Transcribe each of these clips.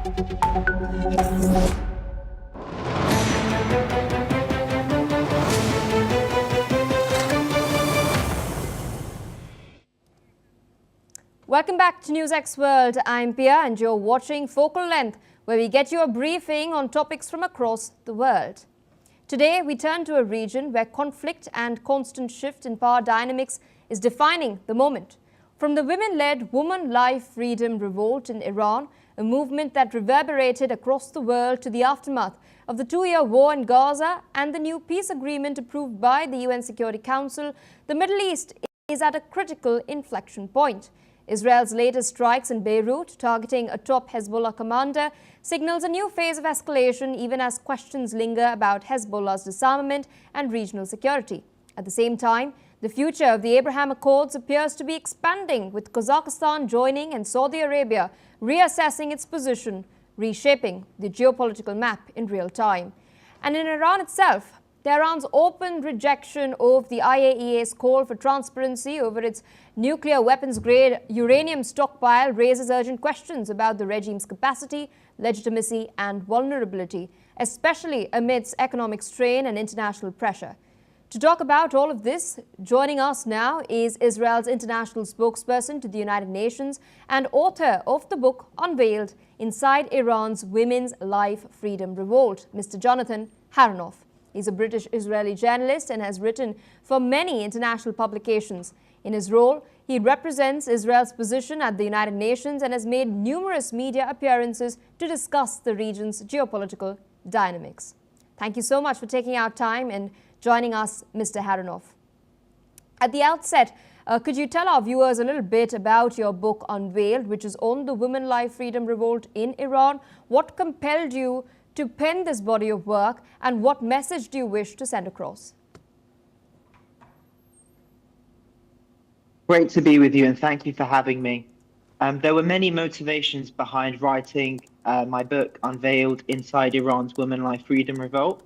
Welcome back to NewsX World. I'm Pia and you're watching Focal Length, where we get you a briefing on topics from across the world. Today, we turn to a region where conflict and constant shift in power dynamics is defining the moment. From the women-led Woman Life Freedom Revolt in Iran, a movement that reverberated across the world, to the aftermath of the 2-year war in Gaza and the new peace agreement approved by the UN Security Council, the Middle East is at a critical inflection point. Israel's latest strikes in Beirut, targeting a top Hezbollah commander, signals a new phase of escalation, even as questions linger about Hezbollah's disarmament and regional security. At the same time, the future of the Abraham Accords appears to be expanding, with Kazakhstan joining and Saudi Arabia reassessing its position, reshaping the geopolitical map in real time. And in Iran itself, Tehran's open rejection of the IAEA's call for transparency over its nuclear weapons-grade uranium stockpile raises urgent questions about the regime's capacity, legitimacy and vulnerability, especially amidst economic strain and international pressure. To talk about all of this, joining us now is Israel's international spokesperson to the United Nations and author of the book Unveiled, Inside Iran's Women's Life Freedom Revolt, Mr. Jonathan Harounoff. He's a British-Israeli journalist and has written for many international publications. In his role, he represents Israel's position at the United Nations and has made numerous media appearances to discuss the region's geopolitical dynamics. Thank you so much for taking out time and joining us, Mr. Harounoff. At the outset, could you tell our viewers a little bit about your book Unveiled, which is on the Women Life Freedom Revolt in Iran? What compelled you to pen this body of work, and what message do you wish to send across? Great to be with you, and thank you for having me. There were many motivations behind writing my book, Unveiled, Inside Iran's Women Life Freedom Revolt.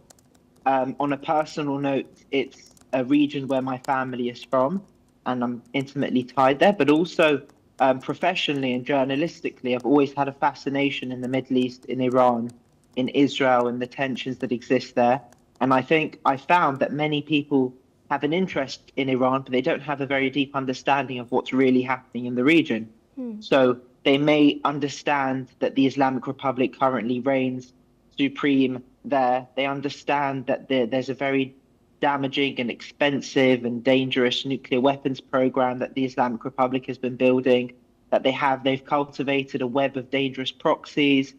On a personal note, it's a region where my family is from, and I'm intimately tied there, but also professionally and journalistically, I've always had a fascination in the Middle East, in Iran, in Israel, and the tensions that exist there. And I think I found that many people have an interest in Iran, but they don't have a very deep understanding of what's really happening in the region. So they may understand that the Islamic Republic currently reigns supreme there. They understand that there's a very damaging and expensive and dangerous nuclear weapons program that the Islamic Republic has been building, that they've cultivated a web of dangerous proxies.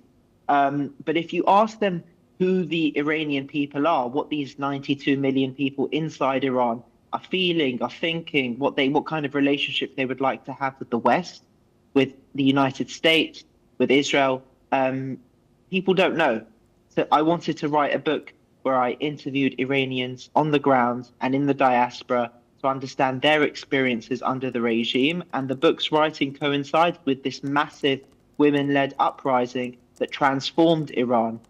But if you ask them who the Iranian people are, what these 92 million people inside Iran are feeling, are thinking, what kind of relationship they would like to have with the West, with the United States, with Israel, people don't know. So I wanted to write a book where I interviewed Iranians on the ground and in the diaspora to understand their experiences under the regime. And the book's writing coincides with this massive women-led uprising that transformed Iran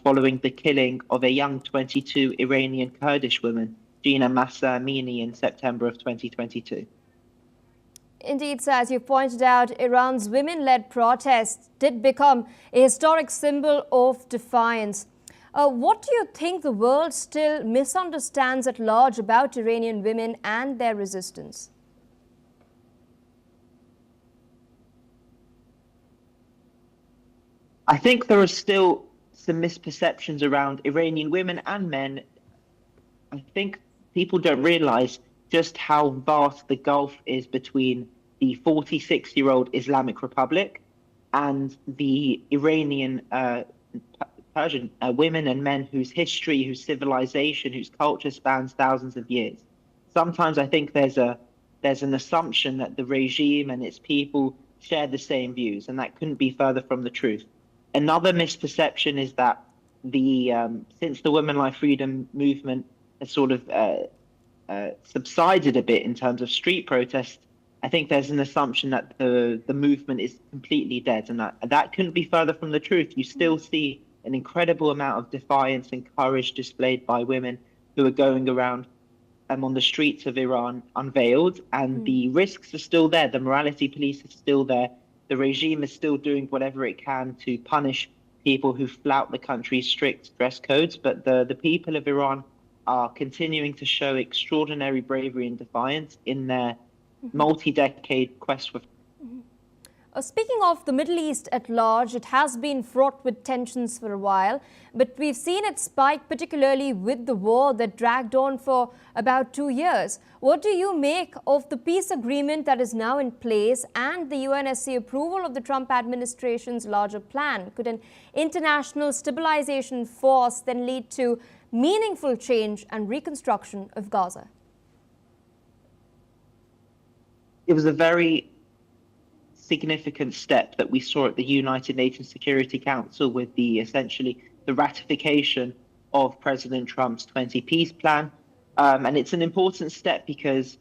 following the killing of a young 22 Iranian Kurdish woman, Gina Mahsa Amini, in September of 2022. Indeed, sir, as you pointed out, Iran's women-led protests did become a historic symbol of defiance. What do you think the world still misunderstands at large about Iranian women and their resistance? I think there are still some misperceptions around Iranian women and men. I think people don't realize just how vast the gulf is between the 46-year-old Islamic Republic and the Iranian Persian women and men whose history, whose civilization, whose culture spans thousands of years. Sometimes I think there's an assumption that the regime and its people share the same views, and that couldn't be further from the truth. Another misperception is that since the Women Life Freedom movement has sort of subsided a bit in terms of street protests, I think there's an assumption that the movement is completely dead, and that couldn't be further from the truth. You still see an incredible amount of defiance and courage displayed by women who are going around on the streets of Iran unveiled, and the risks are still there. The morality police is still there. The regime is still doing whatever it can to punish people who flout the country's strict dress codes, but the people of Iran are continuing to show extraordinary bravery and defiance in their multi-decade quest for. Speaking of the Middle East at large, it has been fraught with tensions for a while, but we've seen it spike, particularly with the war that dragged on for about 2 years. What do you make of the peace agreement that is now in place and the UNSC approval of the Trump administration's larger plan? Could an international stabilization force then lead to meaningful change and reconstruction of Gaza? It was a very significant step that we saw at the United Nations Security Council with essentially the ratification of President Trump's 20 peace plan. And it's an important step because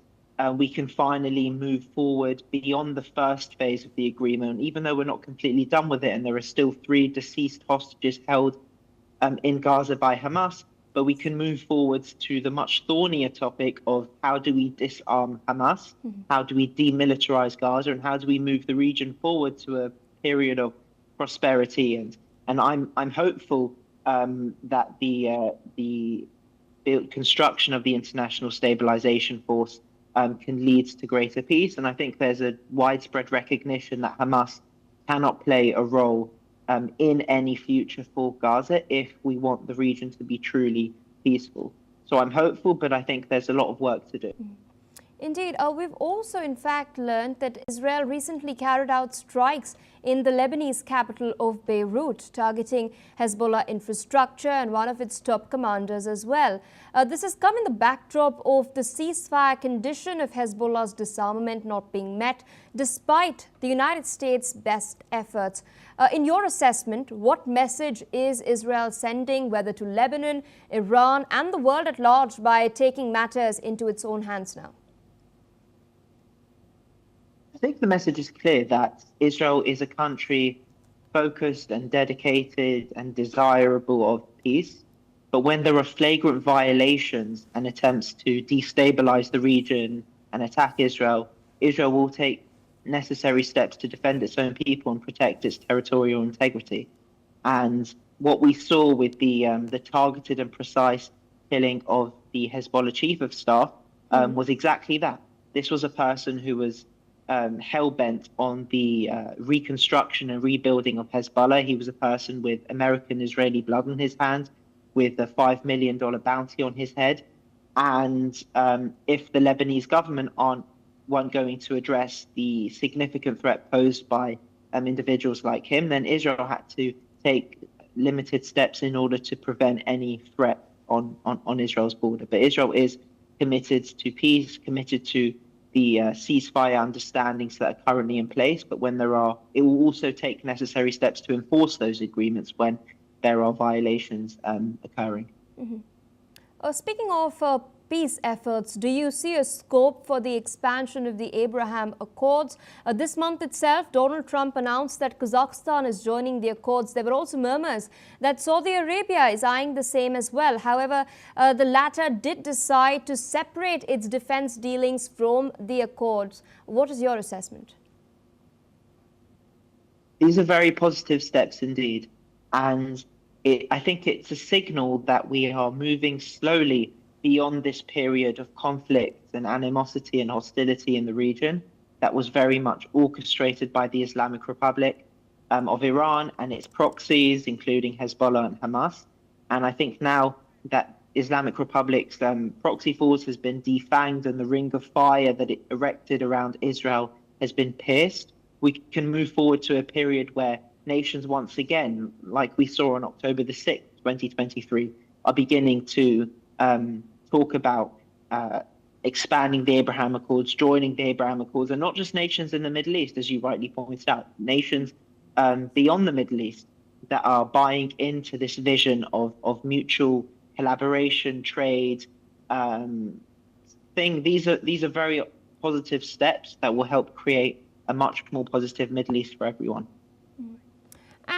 we can finally move forward beyond the first phase of the agreement, even though we're not completely done with it. And there are still 3 deceased hostages held in Gaza by Hamas. But we can move forward to the much thornier topic of how do we disarm Hamas, how do we demilitarize Gaza, and how do we move the region forward to a period of prosperity. And I'm hopeful that the construction of the International Stabilization Force can lead to greater peace. And I think there's a widespread recognition that Hamas cannot play a role in any future for Gaza if we want the region to be truly peaceful. So I'm hopeful, but I think there's a lot of work to do. Indeed. We've also, in fact, learned that Israel recently carried out strikes in the Lebanese capital of Beirut, targeting Hezbollah infrastructure and one of its top commanders as well. This has come in the backdrop of the ceasefire condition of Hezbollah's disarmament not being met, despite the United States' best efforts. In your assessment, what message is Israel sending, whether to Lebanon, Iran, and the world at large, by taking matters into its own hands now? I think the message is clear that Israel is a country focused and dedicated and desirable of peace. But when there are flagrant violations and attempts to destabilize the region and attack Israel, Israel will take necessary steps to defend its own people and protect its territorial integrity. And what we saw with the targeted and precise killing of the Hezbollah chief of staff was exactly that. This was a person who was hell-bent on the reconstruction and rebuilding of Hezbollah. He was a person with American-Israeli blood on his hands, with a $5 million bounty on his head. And if the Lebanese government weren't going to address the significant threat posed by individuals like him, then Israel had to take limited steps in order to prevent any threat on Israel's border. But Israel is committed to peace, committed to the ceasefire understandings that are currently in place. But when it will also take necessary steps to enforce those agreements when there are violations occurring. Speaking of peace efforts, do you see a scope for the expansion of the Abraham Accords? This month itself, Donald Trump announced that Kazakhstan is joining the Accords. There were also murmurs that Saudi Arabia is eyeing the same as well. However, the latter did decide to separate its defense dealings from the Accords. What is your assessment? These are very positive steps indeed. And I think it's a signal that we are moving slowly beyond this period of conflict and animosity and hostility in the region that was very much orchestrated by the Islamic Republic of Iran and its proxies, including Hezbollah and Hamas. And I think now that Islamic Republic's proxy force has been defanged and the ring of fire that it erected around Israel has been pierced, we can move forward to a period where nations once again, like we saw on October the 6th, 2023, are beginning to talk about expanding the Abraham Accords, joining the Abraham Accords, and not just nations in the Middle East, as you rightly pointed out, nations beyond the Middle East that are buying into this vision of mutual collaboration, trade thing. These are very positive steps that will help create a much more positive Middle East for everyone.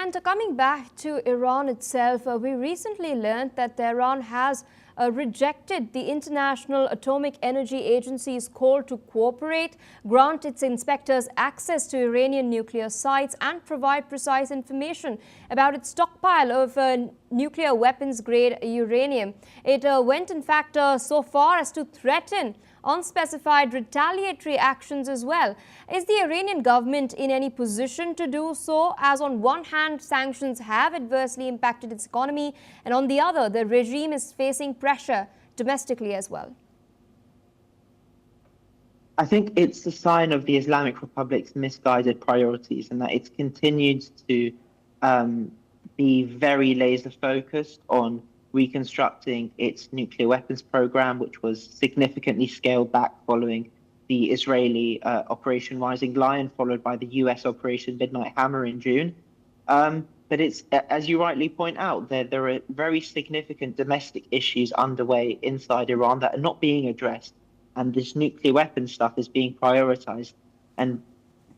And coming back to Iran itself, we recently learned that Tehran has rejected the International Atomic Energy Agency's call to cooperate, grant its inspectors access to Iranian nuclear sites, and provide precise information about its stockpile of nuclear weapons-grade uranium. It went, in fact, so far as to threaten unspecified retaliatory actions as well. Is the Iranian government in any position to do so, as on one hand sanctions have adversely impacted its economy, and on the other the regime is facing pressure domestically as well? I think it's a sign of the Islamic Republic's misguided priorities, and that it's continued to be very laser focused on reconstructing its nuclear weapons program, which was significantly scaled back following the Israeli Operation Rising Lion, followed by the US Operation Midnight Hammer in June. But it's, as you rightly point out, there are very significant domestic issues underway inside Iran that are not being addressed, and this nuclear weapons stuff is being prioritized. And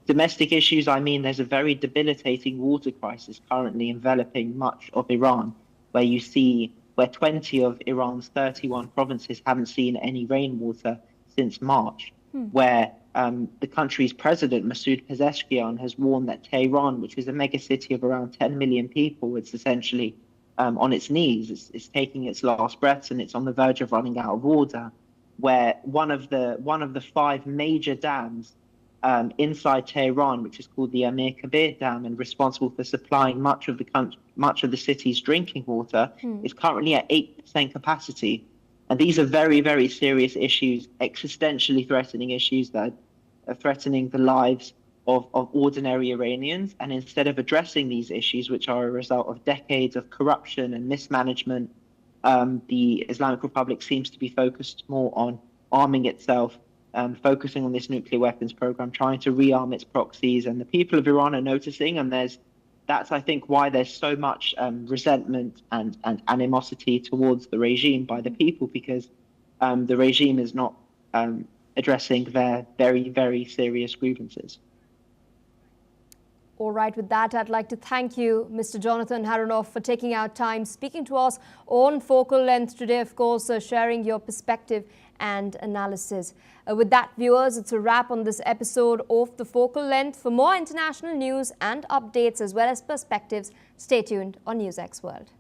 domestic issues, I mean, there's a very debilitating water crisis currently enveloping much of Iran, where 20 of Iran's 31 provinces haven't seen any rainwater since March, where the country's president, Masoud Pezeshkian, has warned that Tehran, which is a megacity of around 10 million people, it's essentially on its knees, it's taking its last breaths, and it's on the verge of running out of water, where one of the 5 major dams inside Tehran, which is called the Amir Kabir Dam and responsible for supplying much of the city's drinking water, is currently at 8% capacity. And these are very, very serious issues, existentially threatening issues that are threatening the lives of ordinary Iranians. And instead of addressing these issues, which are a result of decades of corruption and mismanagement, the Islamic Republic seems to be focused more on arming itself, focusing on this nuclear weapons program, trying to rearm its proxies. And the people of Iran are noticing, and that's, I think, why there's so much resentment and animosity towards the regime by the people, because the regime is not addressing their very, very serious grievances. All right, with that, I'd like to thank you, Mr. Jonathan Harounoff, for taking out time, speaking to us on Focal Length today, of course, sharing your perspective and analysis. With that, viewers, it's a wrap on this episode of The Focal Length. For more international news and updates as well as perspectives, stay tuned on NewsX World.